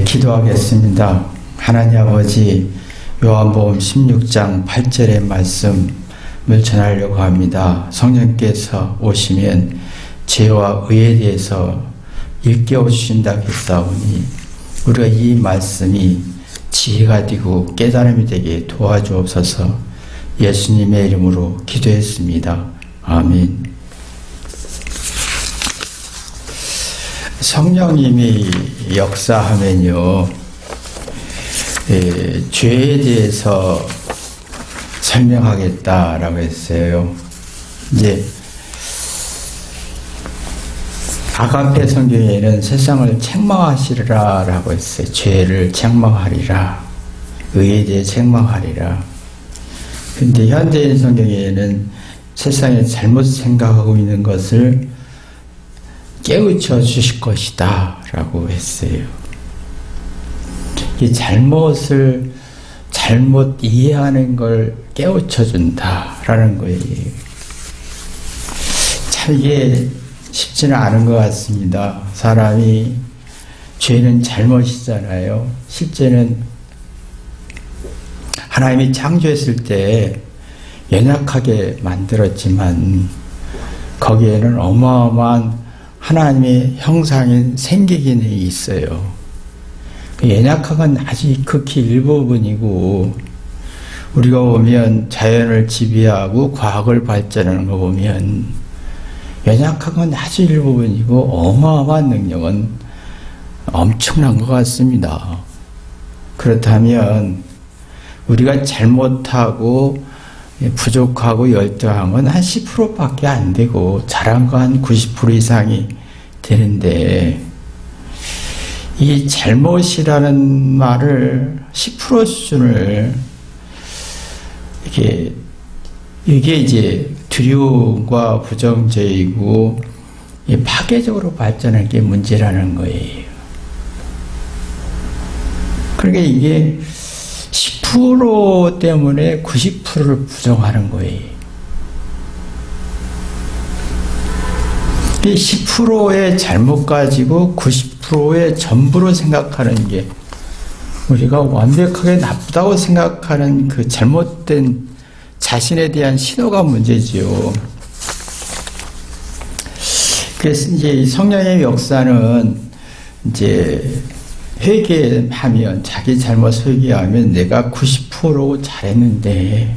기도하겠습니다. 하나님 아버지, 요한복음 16장 8절의 말씀을 전하려고 합니다. 성령께서 오시면 죄와 의에 대해서 일깨워 주신다고 했사오니 우리가 이 말씀이 지혜가 되고 깨달음이 되게 도와주옵소서. 예수님의 이름으로 기도했습니다. 아멘. 성령님이 역사하면요, 죄에 대해서 설명하겠다라고 했어요. 이제 아가페 성경에는 세상을 책망하시리라라고 했어요. 죄를 책망하리라, 의에 대해 책망하리라. 근데 현대인 성경에는 세상에 잘못 생각하고 있는 것을 깨우쳐 주실 것이다 라고 했어요. 이 잘못 이해하는 걸 깨우쳐 준다 라는 거예요. 참 이게 쉽지는 않은 것 같습니다. 사람이, 죄는 잘못이잖아요. 실제는 하나님이 창조했을 때 연약하게 만들었지만 거기에는 어마어마한 하나님의 형상인 생기기능이 있어요. 연약한 건 아주 극히 일부분이고, 우리가 보면 자연을 지배하고 과학을 발전하는 거 보면 연약한 건 아주 일부분이고 어마어마한 능력은 엄청난 것 같습니다. 그렇다면 우리가 잘못하고 부족하고 열등한 건 한 10%밖에 안 되고 잘한 거 한 90% 이상이 되는데, 이 잘못이라는 말을 10% 수준을 이게 이제 두려움과 부정적이고 파괴적으로 발전한 게 문제라는 거예요. 그러니까 이게 10% 때문에 90%를 부정하는 거예요. 이 10%의 잘못 가지고 90%의 전부로 생각하는 게, 우리가 완벽하게 나쁘다고 생각하는 그 잘못된 자신에 대한 신호가 문제지요. 그래서 이제 성령의 역사는 이제 회개하면, 자기 잘못 회개하면 내가 90% 잘했는데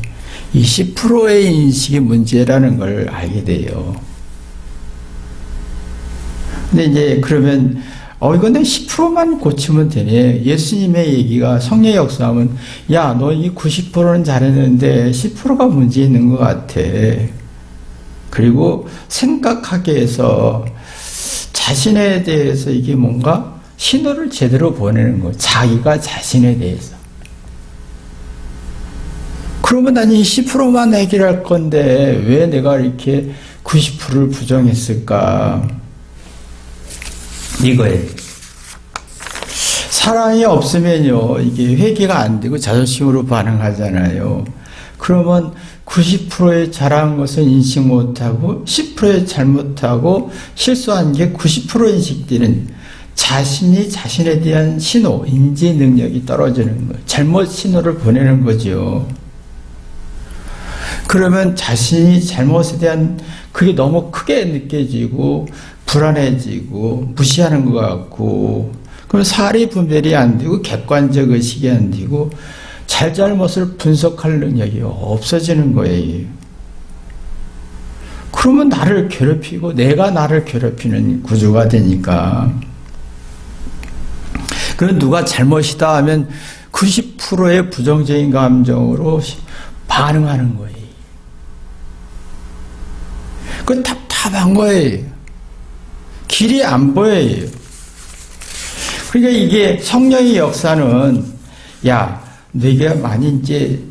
이 10%의 인식이 문제라는 걸 알게 돼요. 근데 이제 그러면 이거 내 10%만 고치면 되네. 예수님의 얘기가, 성령의 역사하면, 야, 너 이 90%는 잘했는데 10%가 문제 있는 것 같아. 그리고 생각하게 해서 자신에 대해서 이게 뭔가 신호를 제대로 보내는 거예요. 자기가 자신에 대해서. 그러면 난 이 10%만 해결할 건데 왜 내가 이렇게 90%를 부정했을까? 이거예요. 사랑이 없으면요, 이게 회개가 안 되고 자존심으로 반응하잖아요. 그러면 90%의 잘한 것은 인식 못하고 10%의 잘못하고 실수한 게 90% 인식되는, 자신이 자신에 대한 신호, 인지 능력이 떨어지는 거예요. 잘못 신호를 보내는 거죠. 그러면 자신이 잘못에 대한 그게 너무 크게 느껴지고 불안해지고 무시하는 것 같고, 그럼 사리 분별이 안 되고 객관적 의식이 안 되고 잘잘못을 분석할 능력이 없어지는 거예요. 그러면 나를 괴롭히고 내가 나를 괴롭히는 구조가 되니까, 그럼 누가 잘못이다 하면 90%의 부정적인 감정으로 반응하는 거예요. 그건 답답한 거예요. 길이 안 보여요. 그러니까 이게 성령의 역사는, 야, 네가 많이 이제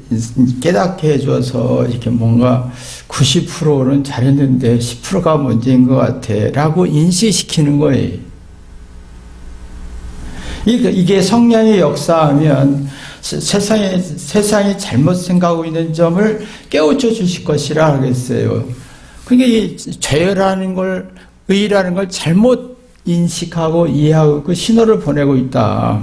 깨닫게 해줘서 이렇게 뭔가 90%는 잘했는데 10%가 문제인 것 같아 라고 인식시키는 거예요. 이게 성령의 역사하면 세상이 잘못 생각하고 있는 점을 깨우쳐 주실 것이라 하겠어요. 그러니까 이 죄라는 걸, 의라는 걸 잘못 인식하고 이해하고 그 신호를 보내고 있다.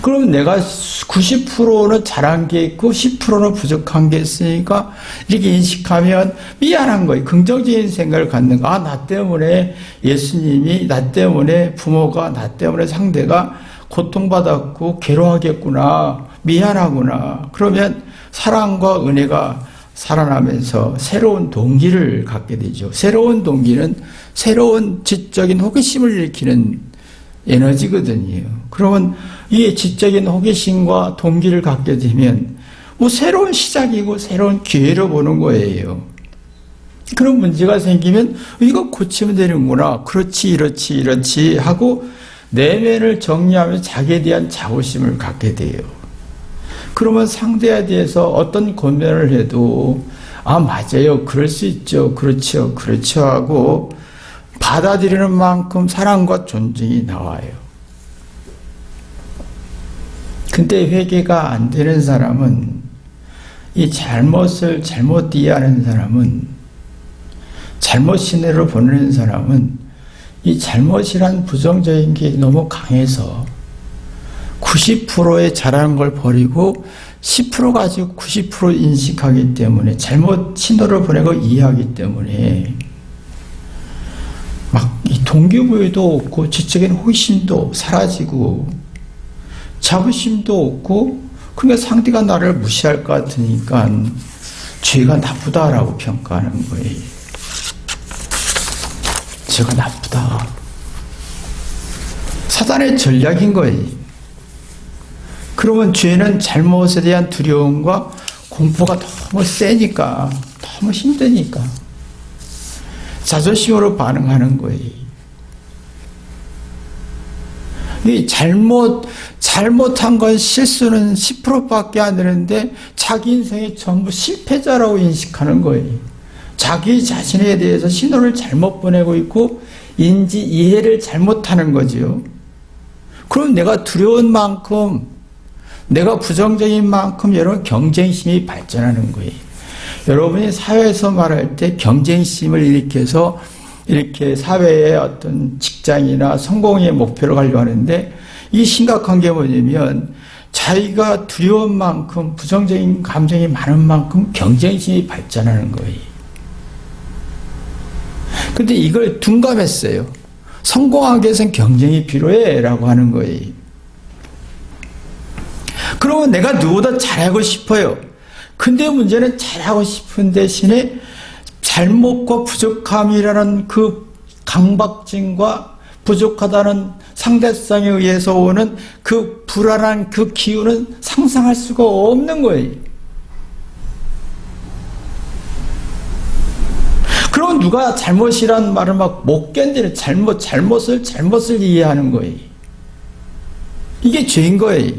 그럼 내가 90%는 잘한 게 있고 10%는 부족한 게 있으니까 이렇게 인식하면 미안한 거예요. 긍정적인 생각을 갖는 거. 아, 나 때문에 예수님이, 나 때문에 부모가, 나 때문에 상대가 고통받았고 괴로워하겠구나. 미안하구나. 그러면 사랑과 은혜가 살아나면서 새로운 동기를 갖게 되죠. 새로운 동기는 새로운 지적인 호기심을 일으키는 에너지거든요. 그러면 이 지적인 호기심과 동기를 갖게 되면 뭐 새로운 시작이고 새로운 기회로 보는 거예요. 그런 문제가 생기면 이거 고치면 되는구나. 그렇지, 이렇지, 이렇지 하고 내면을 정리하면서 자기에 대한 자부심을 갖게 돼요. 그러면 상대에 대해서 어떤 권면을 해도 아, 맞아요. 그럴 수 있죠. 그렇죠. 그렇죠 하고 받아들이는 만큼 사랑과 존중이 나와요. 근데 회개가 안 되는 사람은, 이 잘못을 잘못 이해하는 사람은, 잘못 시내로 보내는 사람은 이 잘못이란 부정적인 게 너무 강해서 90%의 잘하는 걸 버리고 10% 가지고 90% 인식하기 때문에, 잘못 신호를 보내고 이해하기 때문에 막 이 동기부여도 없고 지적인 호기심도 사라지고 자부심도 없고, 그러니까 상대가 나를 무시할 것 같으니까 죄가 나쁘다라고 평가하는 거예요. 죄가 나쁘다. 사단의 전략인 거예요. 그러면 죄는 잘못에 대한 두려움과 공포가 너무 세니까, 너무 힘드니까 자존심으로 반응하는 거예요. 이 잘못한 건 실수는 10%밖에 안 되는데 자기 인생이 전부 실패자라고 인식하는 거예요. 자기 자신에 대해서 신호를 잘못 보내고 있고 이해를 잘못하는 거지요. 그럼 내가 두려운 만큼, 내가 부정적인 만큼 여러분 경쟁심이 발전하는 거예요. 여러분이 사회에서 말할 때 경쟁심을 일으켜서 이렇게 사회의 어떤 직장이나 성공의 목표로 가려고 하는데, 이 심각한 게 뭐냐면 자기가 두려운 만큼, 부정적인 감정이 많은 만큼 경쟁심이 발전하는 거예요. 근데 이걸 둔감했어요. 성공하기 위해서는 경쟁이 필요해 라고 하는 거예요. 그러면 내가 누구보다 잘하고 싶어요. 근데 문제는 잘하고 싶은 대신에 잘못과 부족함이라는 그 강박증과 부족하다는 상대성에 의해서 오는 그 불안한 그 기운은 상상할 수가 없는 거예요. 그럼 누가 잘못이란 말을 막 못 견디는, 잘못을 이해하는 거예요. 이게 죄인 거예요.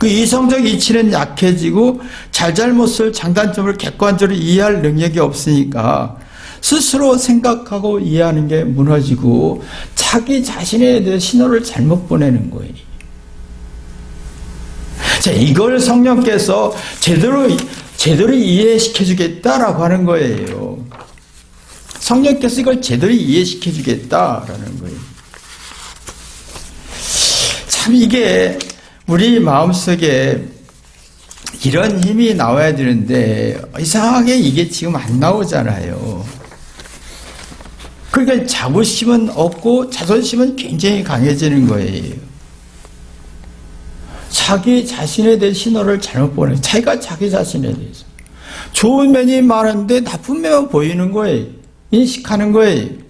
그 이성적 이치는 약해지고 잘못을, 장단점을 객관적으로 이해할 능력이 없으니까 스스로 생각하고 이해하는 게 무너지고 자기 자신에 대해 신호를 잘못 보내는 거예요. 자, 이걸 성령께서 제대로 이해시켜 주겠다라고 하는 거예요. 성령께서 이걸 제대로 이해시켜 주겠다라는 거예요. 참 이게 우리 마음속에 이런 힘이 나와야 되는데 이상하게 이게 지금 안 나오잖아요. 그러니까 자부심은 없고 자존심은 굉장히 강해지는 거예요. 자기 자신에 대해 신호를 잘못 보내요. 자기가 자기 자신에 대해서. 좋은 면이 많은데 나쁜 면만 보이는 거예요. 인식하는 거예요.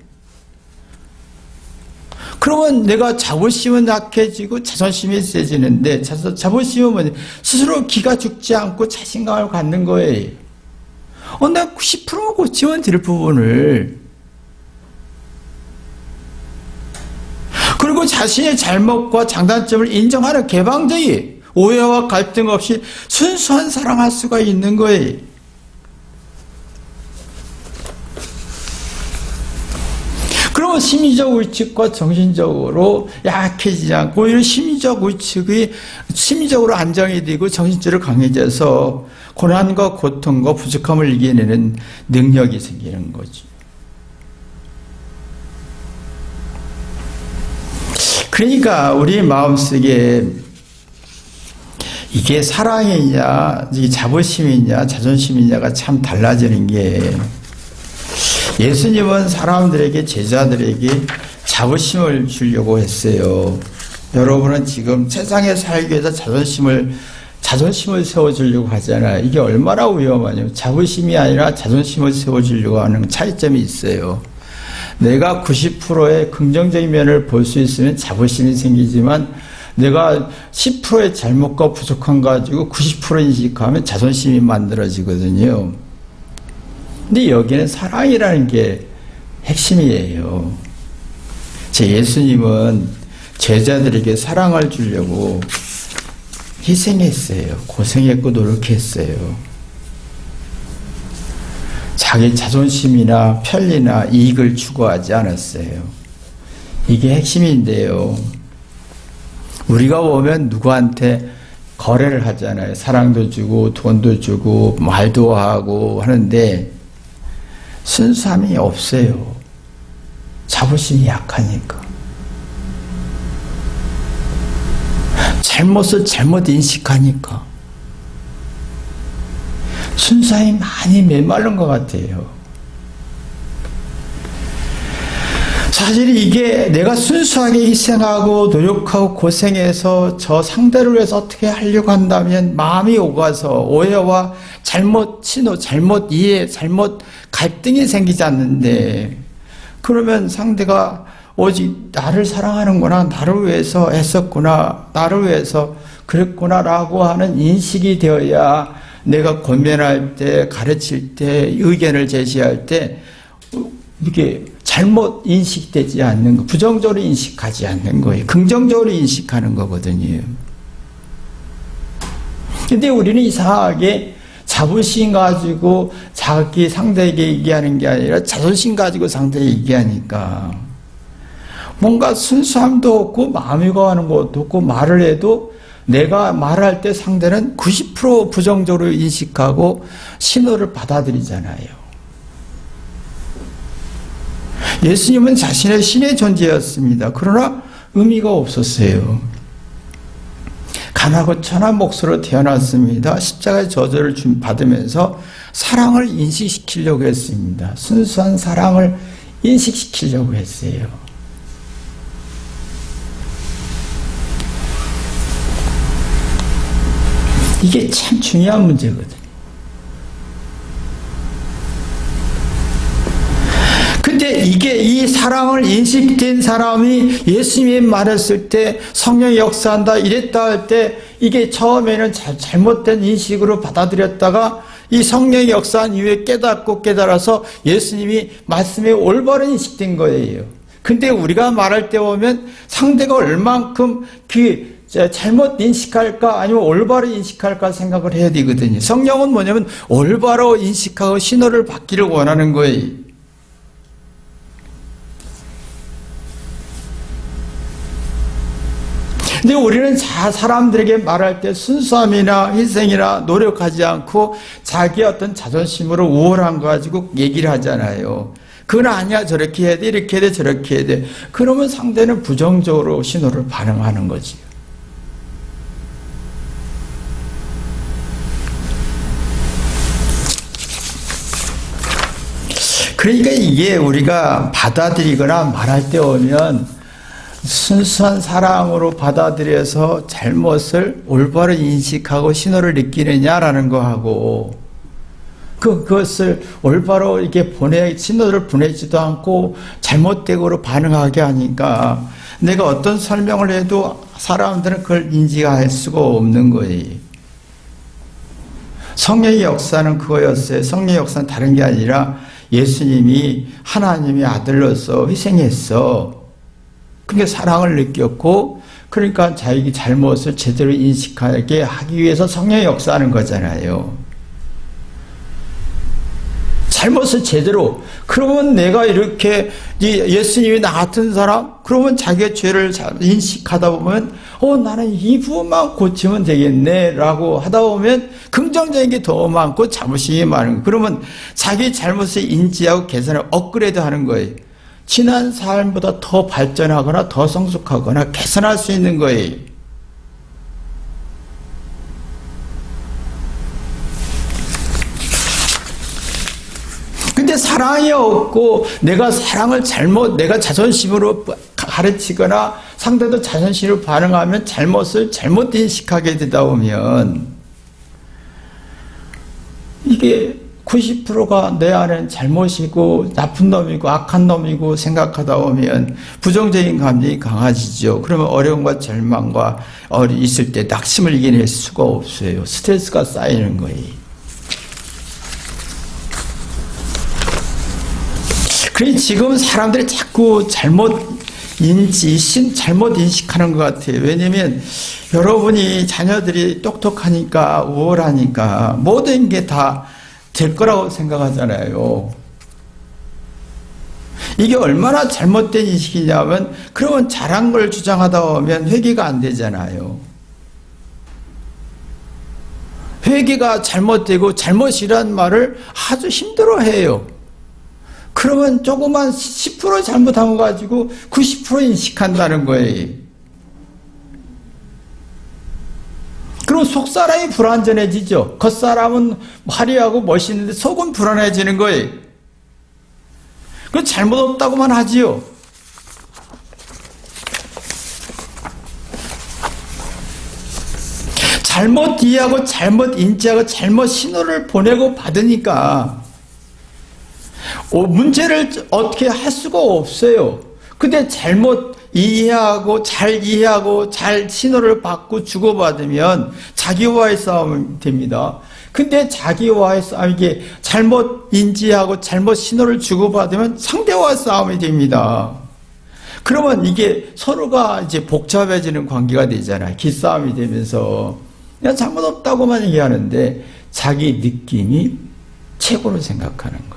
그러면 내가 자부심은 약해지고 자존심이 세지는데, 자부심은 뭐냐? 스스로 기가 죽지 않고 자신감을 갖는 거예요. 나 90%만 고치면 될 부분을. 그리고 자신의 잘못과 장단점을 인정하는 개방적이, 오해와 갈등 없이 순수한 사랑할 수가 있는 거예요. 그러면 심리적 위축과 정신적으로 약해지지 않고 오히려 심리적으로 안정이 되고 정신적으로 강해져서 고난과 고통과 부족함을 이겨내는 능력이 생기는 거죠. 그러니까 우리 마음속에 이게 사랑이냐, 이게 자부심이냐, 자존심이냐가 참 달라지는 게, 예수님은 사람들에게, 제자들에게 자부심을 주려고 했어요. 여러분은 지금 세상에 살기 위해서 자존심을 세워주려고 하잖아요. 이게 얼마나 위험하냐면, 자부심이 아니라 자존심을 세워주려고 하는 차이점이 있어요. 내가 90%의 긍정적인 면을 볼 수 있으면 자부심이 생기지만, 내가 10%의 잘못과 부족함 가지고 90% 인식하면 자존심이 만들어지거든요. 근데 여기는 사랑이라는 게 핵심이에요. 제 예수님은 제자들에게 사랑을 주려고 희생했어요. 고생했고 노력했어요. 자기 자존심이나 편리나 이익을 추구하지 않았어요. 이게 핵심인데요. 우리가 보면 누구한테 거래를 하잖아요. 사랑도 주고 돈도 주고 말도 하고 하는데 순수함이 없어요. 자부심이 약하니까. 잘못을 잘못 인식하니까. 순수함이 많이 메마른 것 같아요. 사실 이게 내가 순수하게 희생하고 노력하고 고생해서 저 상대를 위해서 어떻게 하려고 한다면 마음이 오가서 오해와 잘못 신호, 잘못 이해, 잘못 갈등이 생기지 않는데, 그러면 상대가 오직 나를 사랑하는구나, 나를 위해서 했었구나, 나를 위해서 그랬구나라고 하는 인식이 되어야 내가 권면할 때, 가르칠 때, 의견을 제시할 때 이게 잘못 인식되지 않는 거, 부정적으로 인식하지 않는 거예요. 긍정적으로 인식하는 거거든요. 근데 우리는 이상하게 자부심 가지고 자기 상대에게 얘기하는 게 아니라 자존심 가지고 상대에게 얘기하니까 뭔가 순수함도 없고 마음이 가는 것도 없고, 말을 해도 내가 말할 때 상대는 90% 부정적으로 인식하고 신호를 받아들이잖아요. 예수님은 자신의 신의 존재였습니다. 그러나 의미가 없었어요. 가나고 천한 목소리로 태어났습니다. 십자가의 저주를 받으면서 사랑을 인식시키려고 했습니다. 순수한 사랑을 인식시키려고 했어요. 이게 참 중요한 문제거든요. 근데 이게 이 사랑을 인식된 사람이 예수님이 말했을 때 성령이 역사한다 이랬다 할 때 이게 처음에는 잘못된 인식으로 받아들였다가 이 성령이 역사한 이후에 깨닫고 깨달아서 예수님이 말씀에 올바른 인식된 거예요. 근데 우리가 말할 때 보면 상대가 얼만큼 잘못 인식할까 아니면 올바로 인식할까 생각을 해야 되거든요. 성령은 뭐냐면 올바로 인식하고 신호를 받기를 원하는 거예요. 근데 우리는 사람들에게 말할 때 순수함이나 희생이나 노력하지 않고 자기의 어떤 자존심으로 우월한 거 가지고 얘기를 하잖아요. 그건 아니야, 저렇게 해야 돼, 이렇게 해야 돼, 저렇게 해야 돼. 그러면 상대는 부정적으로 신호를 반응하는 거지. 그러니까 이게 우리가 받아들이거나 말할 때 오면 순수한 사랑으로 받아들여서 잘못을 올바로 인식하고 신호를 느끼느냐라는 거하고, 그것을 올바로 이렇게 신호를 보내지도 않고 잘못되고로 반응하게 하니까 내가 어떤 설명을 해도 사람들은 그걸 인지할 수가 없는 거예요. 성령의 역사는 그거였어요. 성령의 역사는 다른 게 아니라 예수님이 하나님의 아들로서 희생했어. 그러니까 사랑을 느꼈고, 그러니까 자기 잘못을 제대로 인식하게 하기 위해서 성령의 역사하는 거잖아요. 잘못을 제대로. 그러면 내가 이렇게 예수님이 나 같은 사람, 그러면 자기의 죄를 잘 인식하다 보면 나는 이 부분만 고치면 되겠네 라고 하다 보면 긍정적인 게 더 많고 자부심이 많은 거예요. 그러면 자기 잘못을 인지하고 개선을 업그레이드 하는 거예요. 지난 삶보다 더 발전하거나 더 성숙하거나 개선할 수 있는 거예요. 근데 사랑이 없고 내가 사랑을 내가 자존심으로 가르치거나 상대도 자존심으로 반응하면 잘못을 잘못 인식하게 되다 보면 이게 90%가 내 안엔 잘못이고 나쁜 놈이고 악한 놈이고 생각하다 보면 부정적인 감정이 강해지죠. 그러면 어려움과 절망과 있을 때 낙심을 이겨낼 수가 없어요. 스트레스가 쌓이는 거예요. 그래서 지금 사람들이 자꾸 잘못 인식하는 것 같아요. 왜냐면 여러분이 자녀들이 똑똑하니까 우월하니까 모든 게 다 될 거라고 생각하잖아요. 이게 얼마나 잘못된 인식이냐면 그러면 잘한 걸 주장하다 보면 회개가 안 되잖아요. 회개가 잘못되고 잘못이란 말을 아주 힘들어해요. 그러면 조그만 10% 잘못한 거 가지고 90% 인식한다는 거예요. 그럼 속사람이 불완전해지죠. 겉사람은 화려하고 멋있는데 속은 불안해지는 거예요. 그럼 잘못 없다고만 하지요. 잘못 이해하고 잘못 인지하고 잘못 신호를 보내고 받으니까 문제를 어떻게 할 수가 없어요. 근데 잘못 이해하고 잘 신호를 받고 주고받으면 자기와의 싸움이 됩니다. 근데 자기와의 싸움, 이게 잘못 인지하고 잘못 신호를 주고받으면 상대와의 싸움이 됩니다. 그러면 이게 서로가 이제 복잡해지는 관계가 되잖아요. 기싸움이 되면서 그냥 잘못 없다고만 얘기하는데 자기 느낌이 최고로 생각하는 거예요.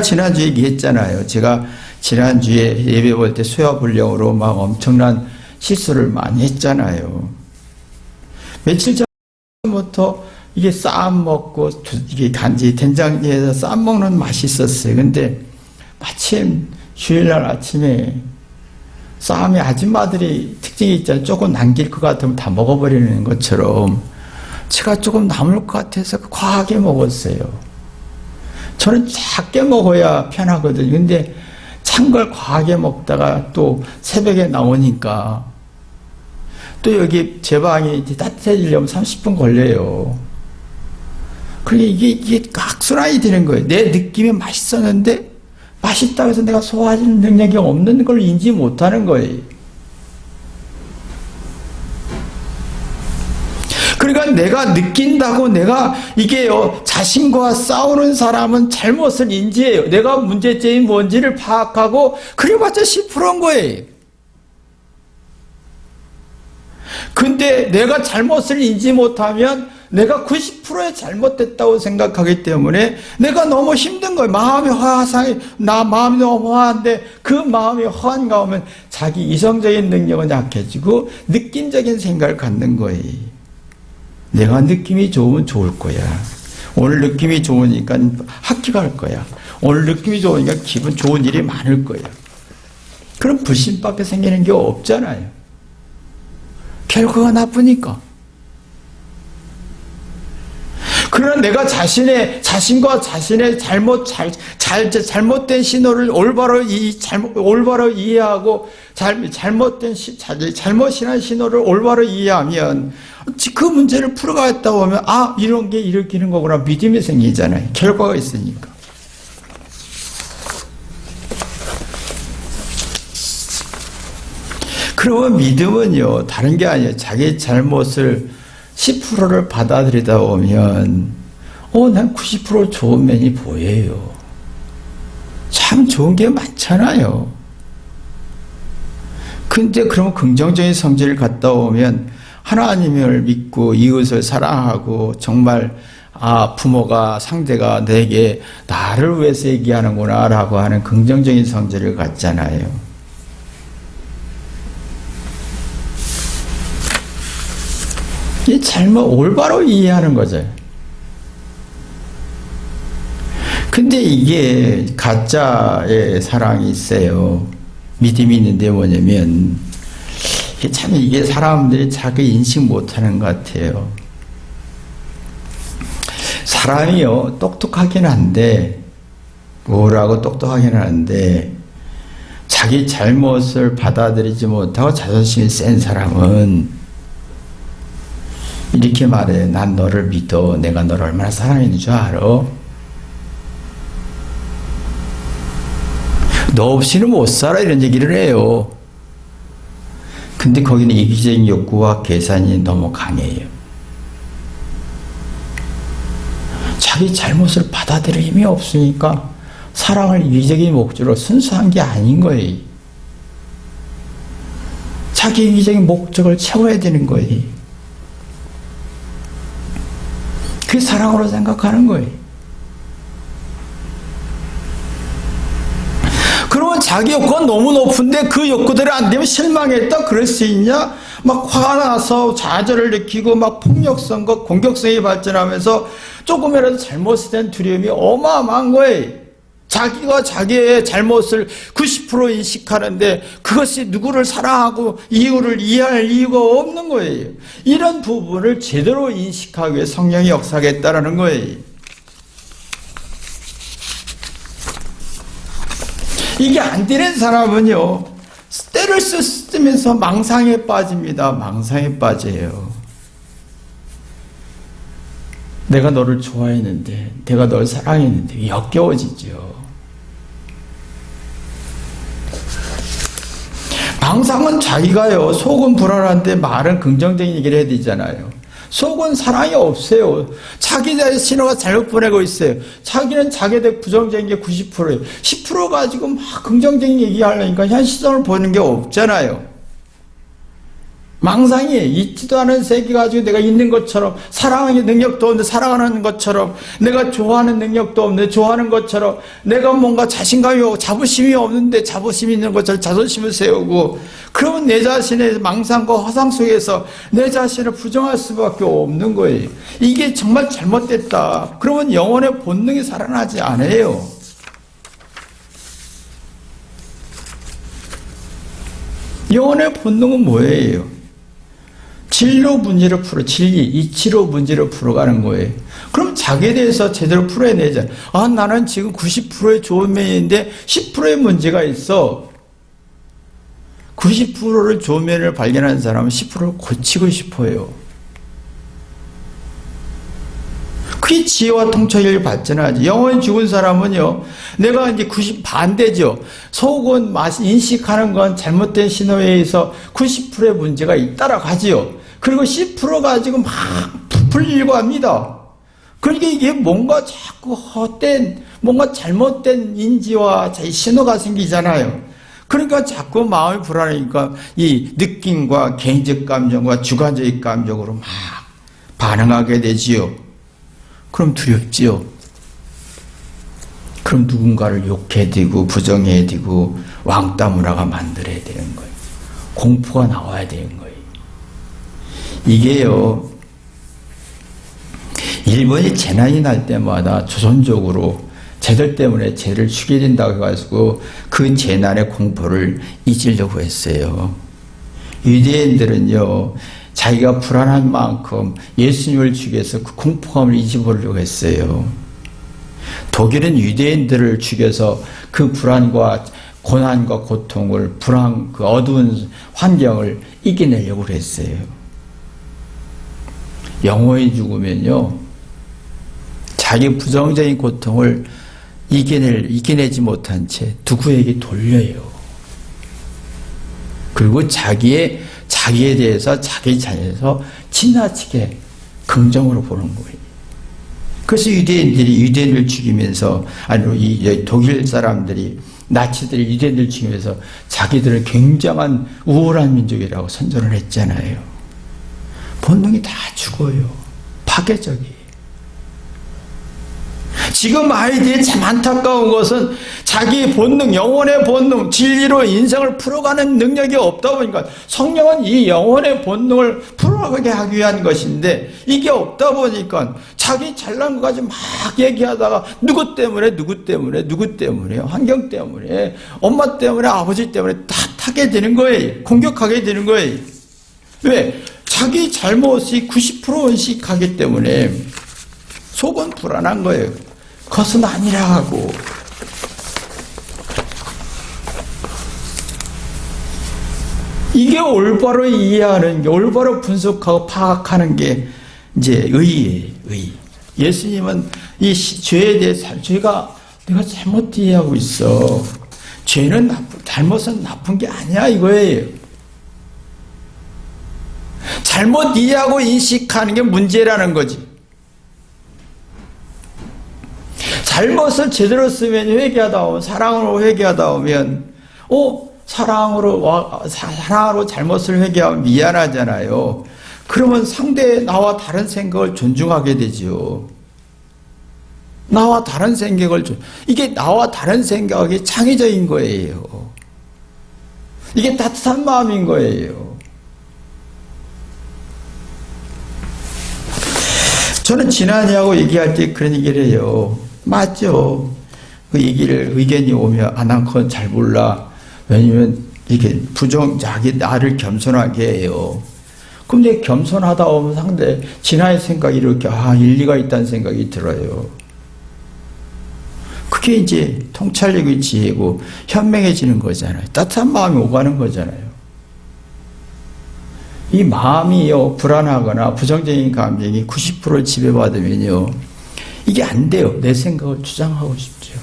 지난주에 얘기했잖아요. 제가 지난주에 예배 볼 때 소화불량으로 막 엄청난 실수를 많이 했잖아요. 며칠 전부터 이게 쌈 먹고 이게 간지 된장찌개에서 쌈 먹는 맛이 있었어요. 근데 마침 주일날 아침에 쌈이 아줌마들이 특징이 있잖아요. 조금 남길 것 같으면 다 먹어버리는 것처럼 제가 조금 남을 것 같아서 과하게 먹었어요. 저는 작게 먹어야 편하거든요. 근데 찬 걸 과하게 먹다가 또 새벽에 나오니까 또 여기 제 방이 따뜻해지려면 30분 걸려요. 그러니까 이게 악순환이 되는 거예요. 내 느낌이 맛있었는데 맛있다고 해서 내가 소화하는 능력이 없는 걸 인지 못하는 거예요. 그러니까 내가 느낀다고 내가 자신과 싸우는 사람은 잘못을 인지해요. 내가 문제점이 뭔지를 파악하고 그래봤자 10%인 거예요. 근데 내가 잘못을 인지 못하면 내가 90%에 잘못됐다고 생각하기 때문에 내가 너무 힘든 거예요. 마음이 마음이 너무 허한데 그 마음이 허한 가오면 자기 이성적인 능력은 약해지고 느낌적인 생각을 갖는 거예요. 내가 느낌이 좋으면 좋을 거야. 오늘 느낌이 좋으니까 학교 갈 거야. 오늘 느낌이 좋으니까 기분 좋은 일이 많을 거야. 그럼 불신밖에 생기는 게 없잖아요. 결과가 나쁘니까. 그러나 내가 자신과 자신의 잘못된 신호를 올바로 이해하고 잘못이란 신호를 올바로 이해하면 그 문제를 풀어가겠다 보면 이런 게 일으키는 거구나 믿음이 생기잖아요. 결과가 있으니까. 그러면 믿음은요 다른 게 아니에요. 자기 잘못을 10%를 받아들이다 보면 난 90% 좋은 면이 보여요. 참 좋은 게 많잖아요. 근데 그러면 긍정적인 성질을 갖다 오면 하나님을 믿고 이웃을 사랑하고 정말 부모가 상대가 내게 나를 위해서 얘기하는구나 라고 하는 긍정적인 성질을 갖잖아요. 이 잘못 올바로 이해하는 거죠. 근데 이게 가짜의 사랑이 있어요. 믿음이 있는데 뭐냐면 참 이게 사람들이 자기 인식 못하는 것 같아요. 사람이요 똑똑하긴 한데 뭐라고 똑똑하긴 한데 자기 잘못을 받아들이지 못하고 자존심이 센 사람은 이렇게 말해. 난 너를 믿어. 내가 너를 얼마나 사랑하는 줄 알아? 너 없이는 못 살아. 이런 얘기를 해요. 근데 거기는 이기적인 욕구와 계산이 너무 강해요. 자기 잘못을 받아들일 힘이 없으니까 사랑을 이기적인 목적으로 순수한 게 아닌 거예요. 자기 이기적인 목적을 채워야 되는 거예요. 그게 사랑으로 생각하는 거예요. 그러면 자기 욕구가 너무 높은데 그 욕구들이 안 되면 실망했다? 그럴 수 있냐? 막 화가 나서 좌절을 느끼고 막 폭력성과 공격성이 발전하면서 조금이라도 잘못에 대한 두려움이 어마어마한 거예요. 자기가 자기의 잘못을 90% 인식하는데 그것이 누구를 사랑하고 이유를 이해할 이유가 없는 거예요. 이런 부분을 제대로 인식하기 위해 성령이 역사하겠다라는 거예요. 이게 안 되는 사람은요, 때를 쓰면서 망상에 빠집니다. 망상에 빠져요. 내가 너를 좋아했는데, 내가 널 사랑했는데 역겨워지죠. 망상은 자기가요, 속은 불안한데 말은 긍정적인 얘기를 해야 되잖아요. 속은 사랑이 없어요. 자기 자의 신호가 잘못 보내고 있어요. 자기는 자기에 대해 부정적인 게 90%예요. 10% 가지고 막 긍정적인 얘기하려니까 현실성을 보는 게 없잖아요. 망상이에요. 있지도 않은 세계 가지고 내가 있는 것처럼, 사랑하는 능력도 없는데 사랑하는 것처럼, 내가 좋아하는 능력도 없는데 좋아하는 것처럼, 내가 뭔가 자신감이 없고 자부심이 없는데 자부심이 있는 것처럼 자존심을 세우고, 그러면 내 자신의 망상과 화상 속에서 내 자신을 부정할 수밖에 없는 거예요. 이게 정말 잘못됐다. 그러면 영혼의 본능이 살아나지 않아요. 영혼의 본능은 뭐예요? 진로 문제를 풀어, 진리, 이치로 문제를 풀어가는 거예요. 그럼 자기에 대해서 제대로 풀어내잖아요. 아, 나는 지금 90%의 좋은 면인데 10%의 문제가 있어. 90%를 좋은 면을 발견한 사람은 10%를 고치고 싶어요. 그게 지혜와 통찰력이 발전하지. 영혼이 죽은 사람은요, 내가 이제 90반대죠. 속은 인식하는 건 잘못된 신호에 의해서 90%의 문제가 있다라고 하지요. 그리고 10% 가지고 막 부풀리려고 합니다. 그러니까 이게 뭔가 자꾸 헛된, 뭔가 잘못된 인지와 신호가 생기잖아요. 그러니까 자꾸 마음이 불안하니까 이 느낌과 개인적 감정과 주관적인 감정으로 막 반응하게 되지요. 그럼 두렵지요. 그럼 누군가를 욕해야 되고 부정해야 되고 왕따 문화가 만들어야 되는 거예요. 공포가 나와야 되는 거예요. 이게요, 일본이 재난이 날 때마다 조선족으로 쟤들 때문에 쟤를 죽여야 된다고 해가지고 그 재난의 공포를 잊으려고 했어요. 유대인들은요, 자기가 불안한 만큼 예수님을 죽여서 그 공포감을 잊어버리려고 했어요. 독일은 유대인들을 죽여서 그 불안과 고난과 고통을, 그 어두운 환경을 이겨내려고 했어요. 영혼이 죽으면요, 자기 부정적인 고통을 이겨내지 못한 채 누구에게 돌려요. 그리고 자기에 대해서 자기 자신에서 지나치게 긍정으로 보는 거예요. 그래서 유대인을 죽이면서, 아니, 이 독일 사람들이, 나치들이 유대인을 죽이면서 자기들은 굉장한 우월한 민족이라고 선전을 했잖아요. 본능이 다 죽어요. 파괴적이에요. 지금 아이들이 참 안타까운 것은 자기 본능, 영혼의 본능, 진리로 인생을 풀어가는 능력이 없다 보니까 성령은 이 영혼의 본능을 풀어가게 하기 위한 것인데 이게 없다 보니까 자기 잘난 거 가지고 막 얘기하다가 누구 때문에 환경 때문에 엄마 때문에 아버지 때문에 탓하게 되는 거예요. 공격하게 되는 거예요. 왜? 자기 잘못이 90% 인식하기 때문에 속은 불안한 거예요. 그것은 아니라 하고. 이게 올바로 이해하는 게, 올바로 분석하고 파악하는 게 이제 의예요, 의. 예수님은 이 죄에 대해서, 죄가 내가 잘못 이해하고 있어. 죄는 잘못은 나쁜 게 아니야, 이거예요. 잘못 이해하고 인식하는 게 문제라는 거지. 잘못을 제대로 쓰면 회개하다 오면, 사랑으로 회개하다 오면, 사랑으로 잘못을 회개하면 미안하잖아요. 그러면 나와 다른 생각을 존중하게 되죠. 나와 다른 생각을, 이게 나와 다른 생각이 창의적인 거예요. 이게 따뜻한 마음인 거예요. 저는 진한이하고 얘기할 때 그런 얘기를 해요. 맞죠. 그 의견이 오면, 난 그건 잘 몰라. 왜냐면, 이게 자기 나를 겸손하게 해요. 그럼 내 겸손하다 보면 진화의 생각이 이렇게, 일리가 있다는 생각이 들어요. 그게 이제 통찰력의 지혜고, 현명해지는 거잖아요. 따뜻한 마음이 오가는 거잖아요. 이 마음이요, 불안하거나 부정적인 감정이 90%를 지배받으면요, 이게 안 돼요. 내 생각을 주장하고 싶죠.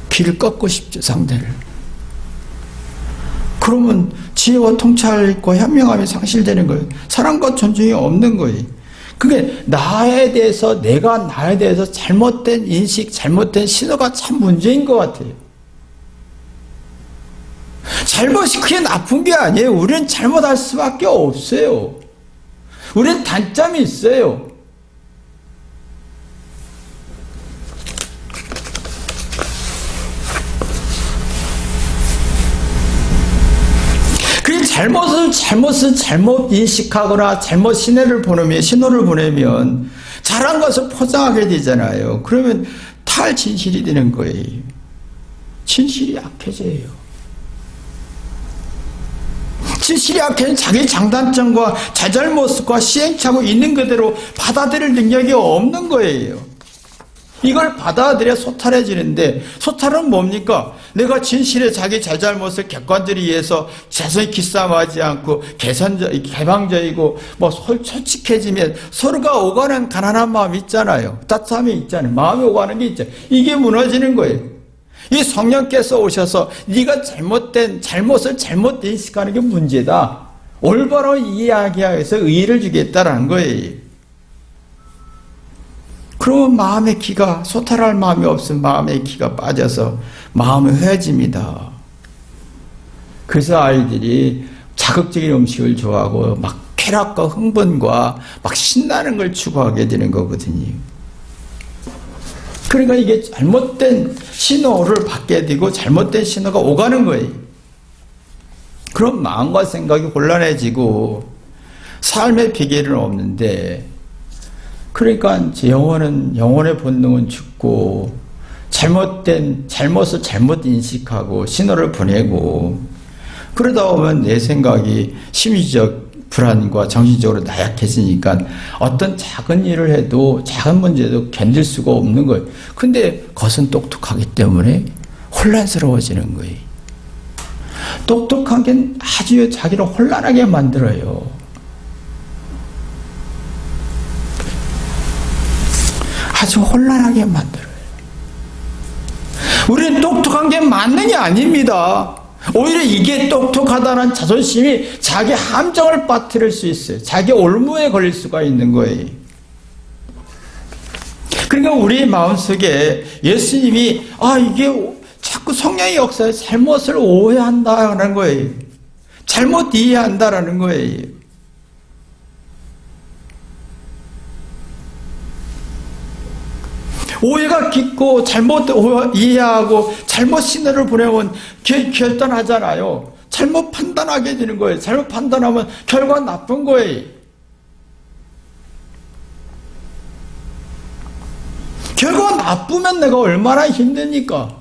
귀를 꺾고 싶죠, 상대를. 그러면 지혜와 통찰과 현명함이 상실되는 거예요. 사랑과 존중이 없는 거예요. 그게 나에 대해서 잘못된 인식, 잘못된 신호가 참 문제인 것 같아요. 잘못이 그게 나쁜 게 아니에요. 우리는 잘못할 수밖에 없어요. 우리는 단점이 있어요. 잘못을 잘못 인식하거나 잘못 신호를 보내면 잘한 것을 포장하게 되잖아요. 그러면 탈진실이 되는 거예요. 진실이 약해져요. 진실이 약해지면 자기 장단점과 잘잘못과 시행착오 있는 그대로 받아들일 능력이 없는 거예요. 이걸 받아들여 소탈해지는데, 소탈은 뭡니까? 내가 진실에 자기 잘잘못을 객관들이 위해서 자선히 기싸움하지 않고 개방적이고 솔직해지면 서로가 오가는 가난한 마음이 있잖아요. 따뜻함이 있잖아요. 마음이 오가는 게 있잖아요. 이게 무너지는 거예요. 이 성령께서 오셔서 네가 잘못을 잘못 인식하는 게 문제다. 올바로 이해하게 해서 의의를 주겠다라는 거예요. 그러면 마음의 기가, 소탈할 마음이 없으면 마음의 기가 빠져서 마음이 회해집니다. 그래서 아이들이 자극적인 음식을 좋아하고 막 쾌락과 흥분과 막 신나는 걸 추구하게 되는 거거든요. 그러니까 이게 잘못된 신호를 받게 되고 잘못된 신호가 오가는 거예요. 그럼 마음과 생각이 혼란해지고 삶의 비결은 없는데, 그러니까 영혼의 본능은 죽고 잘못을 잘못 인식하고 신호를 보내고, 그러다 보면 내 생각이 심리적 불안과 정신적으로 나약해지니까 어떤 작은 일을 해도 작은 문제도 견딜 수가 없는 거예요. 근데 그것은 똑똑하기 때문에 혼란스러워지는 거예요. 똑똑한 게 아주 자기를 혼란하게 만들어요. 아주 혼란하게 만들어요. 우리는 똑똑한 게 맞는 게 아닙니다. 오히려 이게 똑똑하다는 자존심이 자기 함정을 빠뜨릴 수 있어요. 자기 올무에 걸릴 수가 있는 거예요. 그러니까 우리 마음속에 예수님이 이게 자꾸 성령의 역사에 잘못을 오해한다는 거예요. 잘못 이해한다라는 거예요. 오해가 깊고 잘못 이해하고 잘못 신호를 보내면 결단하잖아요. 잘못 판단하게 되는 거예요. 잘못 판단하면 결과 나쁜 거예요. 결과가 나쁘면 내가 얼마나 힘듭니까?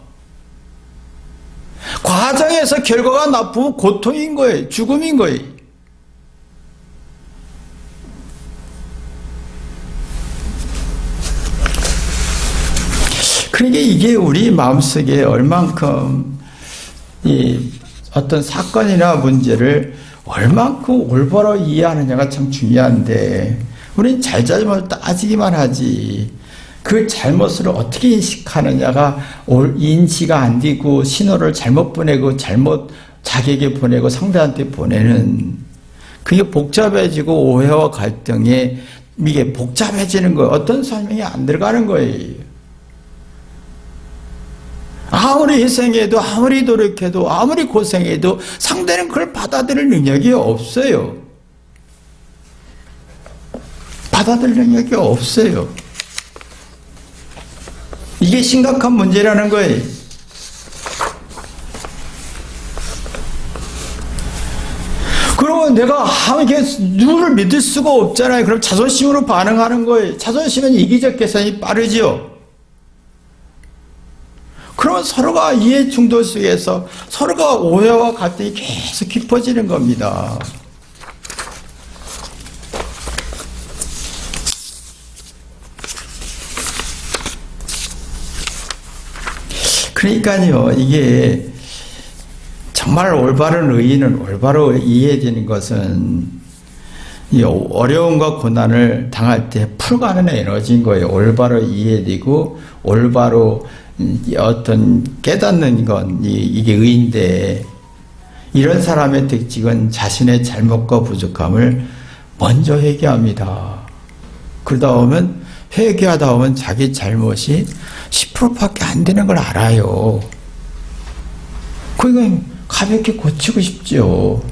과정에서 결과가 나쁘면 고통인 거예요. 죽음인 거예요. 그러니까 이게 우리 마음속에 얼만큼 이 어떤 사건이나 문제를 얼만큼 올바로 이해하느냐가 참 중요한데 우리는 잘잘못 따지기만 하지 그 잘못을 어떻게 인식하느냐가 인지가 안 되고 신호를 잘못 보내고 잘못 자기에게 보내고 상대한테 보내는 그게 복잡해지고 오해와 갈등에 이게 복잡해지는 거예요. 어떤 설명이 안 들어가는 거예요. 아무리 희생해도 아무리 노력해도 아무리 고생해도 상대는 그걸 받아들일 능력이 없어요. 받아들일 능력이 없어요. 이게 심각한 문제라는 거예요. 그러면 내가 이렇게 누구를 믿을 수가 없잖아요. 그럼 자존심으로 반응하는 거예요. 자존심은 이기적 계산이 빠르지요. 그러면 서로가 이해 충돌 속에서 서로가 오해와 갈등이 계속 깊어지는 겁니다. 그러니까요, 이게 정말 올바른 의의는 올바로 이해되는 것은 이 어려움과 고난을 당할 때 풀어가는 에너지인 거예요. 올바로 이해되고 올바로 어떤 깨닫는 건 이게 의인데 이런 사람의 특징은 자신의 잘못과 부족함을 먼저 회개합니다. 그러다 보면 회개하다 보면 자기 잘못이 10%밖에 안 되는 걸 알아요. 그건 가볍게 고치고 싶죠.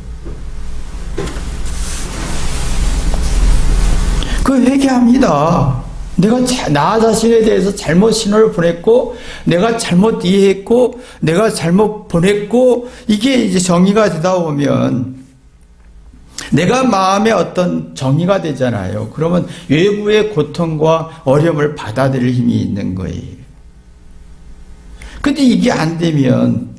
그 회개합니다. 내가 나 자신에 대해서 잘못 신호를 보냈고 내가 잘못 이해했고 내가 잘못 보냈고 이게 이제 정의가 되다 보면 내가 마음에 어떤 정의가 되잖아요. 그러면 외부의 고통과 어려움을 받아들일 힘이 있는 거예요. 근데 이게 안 되면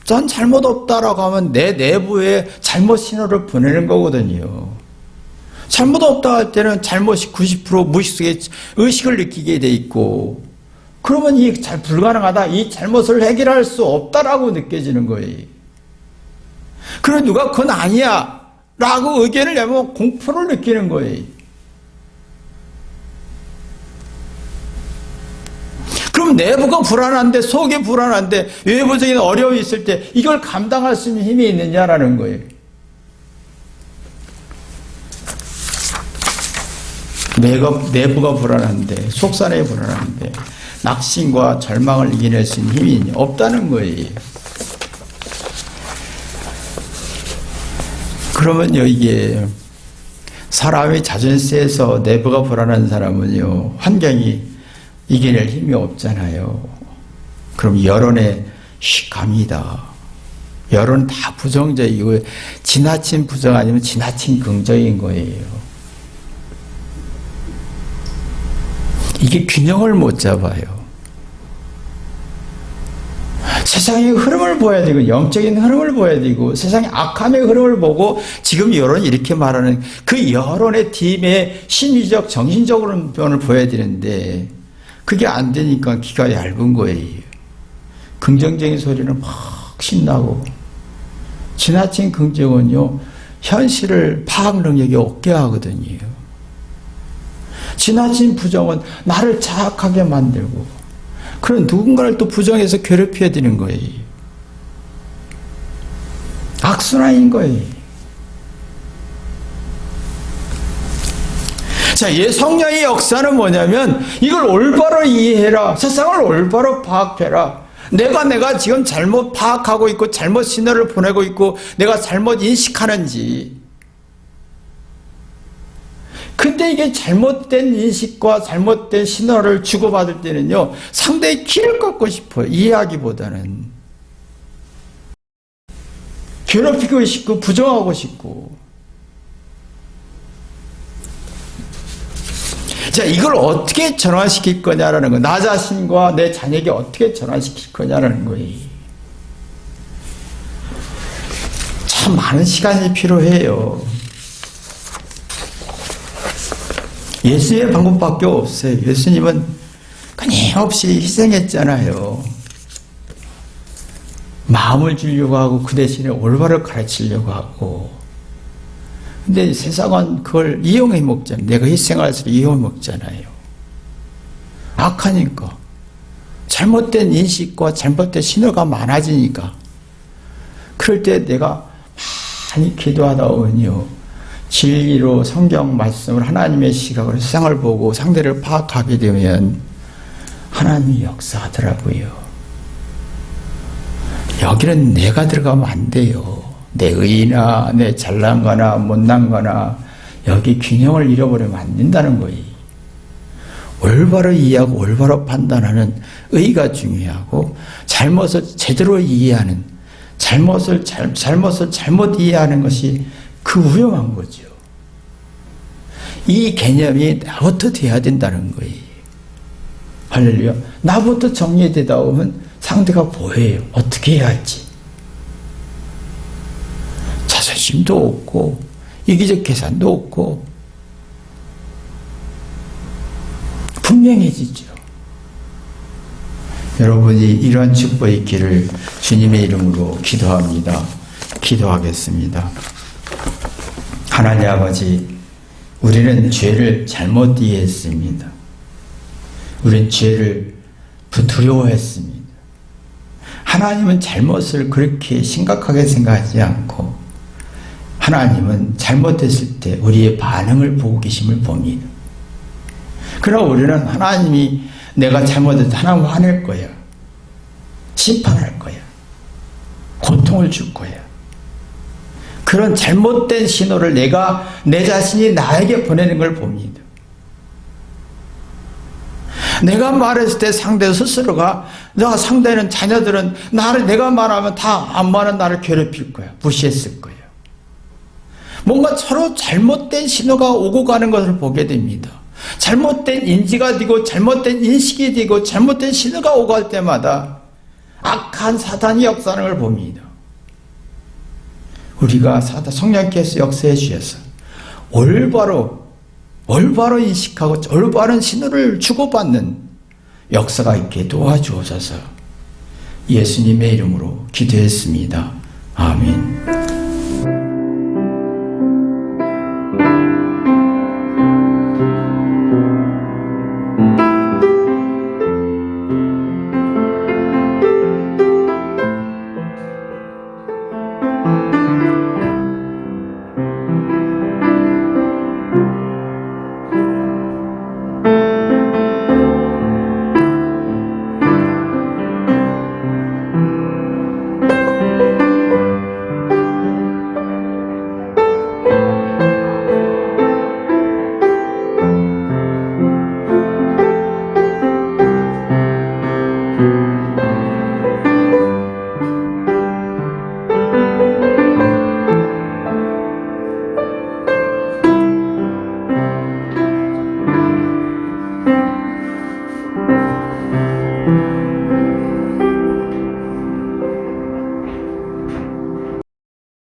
전 잘못 없다라고 하면 내 내부에 잘못 신호를 보내는 거거든요. 잘못 없다 할 때는 잘못이 90% 무의식 속에 의식을 느끼게 돼 있고 그러면 이 잘 불가능하다. 이 잘못을 해결할 수 없다라고 느껴지는 거예요. 그럼 누가 그건 아니야 라고 의견을 내면 공포를 느끼는 거예요. 그럼 내부가 불안한데 속이 불안한데 외부적인 어려움이 있을 때 이걸 감당할 수 있는 힘이 있느냐라는 거예요. 내부가 불안한데 속산에 불안한데 낙심과 절망을 이겨낼 수 있는 힘이 없다는 거예요. 그러면요 이게 사람이 자존심에서 내부가 불안한 사람은요 환경이 이겨낼 힘이 없잖아요. 그럼 여론에 씩 갑니다. 여론 다 부정적이고 지나친 부정 아니면 지나친 긍정인 거예요. 이게 균형을 못 잡아요. 세상의 흐름을 보아야 되고 영적인 흐름을 보아야 되고 세상의 악함의 흐름을 보고 지금 여론이 이렇게 말하는 그 여론의 팀의 심리적 정신적으로 변을 보여야 되는데 그게 안 되니까 귀가 얇은 거예요. 긍정적인 소리는 막 신나고 지나친 긍정은요 현실을 파악 능력이 없게 하거든요. 지나친 부정은 나를 자학하게 만들고 그런 누군가를 또 부정해서 괴롭혀야 되는 거예요. 악순환인 거예요. 자, 성령의 역사는 뭐냐면 이걸 올바로 이해해라. 세상을 올바로 파악해라. 내가 지금 잘못 파악하고 있고 잘못 신호를 보내고 있고 내가 잘못 인식하는지 근데 이게 잘못된 인식과 잘못된 신호를 주고받을 때는요, 상대의 길을 꺾고 싶어요. 이해하기보다는. 괴롭히고 싶고, 부정하고 싶고. 자, 이걸 어떻게 전환시킬 거냐라는 거. 나 자신과 내 자녀에게 어떻게 전환시킬 거냐라는 거예요. 참 많은 시간이 필요해요. 예수님의 방법밖에 없어요. 예수님은 끊임없이 희생했잖아요. 마음을 주려고 하고 그 대신에 올바로 가르치려고 하고. 근데 세상은 그걸 이용해 먹잖아요. 내가 희생할수록 이용해 먹잖아요. 악하니까. 잘못된 인식과 잘못된 신호가 많아지니까. 그럴 때 내가 많이 기도하다 보면요, 진리로 성경 말씀을 하나님의 시각으로 세상을 보고 상대를 파악하게 되면 하나님이 역사하더라고요. 여기는 내가 들어가면 안 돼요. 내 의나 내 잘난 거나 못난 거나 여기 균형을 잃어버리면 안 된다는 거예요. 올바로 이해하고 올바로 판단하는 의가 중요하고, 잘못을 제대로 이해하는, 잘못을 잘못 이해하는 것이 그 위험한 거죠. 이 개념이 나부터 돼야 된다는 거예요. 할렐루야. 나부터 정리되다 보면 상대가 보여요. 어떻게 해야 할지. 자존심도 없고 이기적 계산도 없고 분명해지죠. 여러분이 이러한 축복이 있기를 주님의 이름으로 기도합니다. 기도하겠습니다. 하나님 아버지, 우리는 죄를 잘못 이해했습니다. 우리는 죄를 두려워했습니다. 하나님은 잘못을 그렇게 심각하게 생각하지 않고, 하나님은 잘못했을 때 우리의 반응을 보고 계심을 봅니다. 그러나 우리는 하나님이 내가 잘못해서 하나님 화낼 거야, 심판할 거야, 고통을 줄 거야, 그런 잘못된 신호를 내 자신이 나에게 보내는 걸 봅니다. 내가 말했을 때 상대 스스로가, 상대는 자녀들은 내가 말하면 다 안마는 나를 괴롭힐 거야, 무시했을 거야. 뭔가 서로 잘못된 신호가 오고 가는 것을 보게 됩니다. 잘못된 인지가 되고 잘못된 인식이 되고 잘못된 신호가 오고 갈 때마다 악한 사단이 역사하는 걸 봅니다. 우리가 성령께서 역사해 주셔서 올바로 인식하고 올바른 신호를 주고받는 역사가 있게 도와주옵소서. 예수님의 이름으로 기도했습니다. 아멘.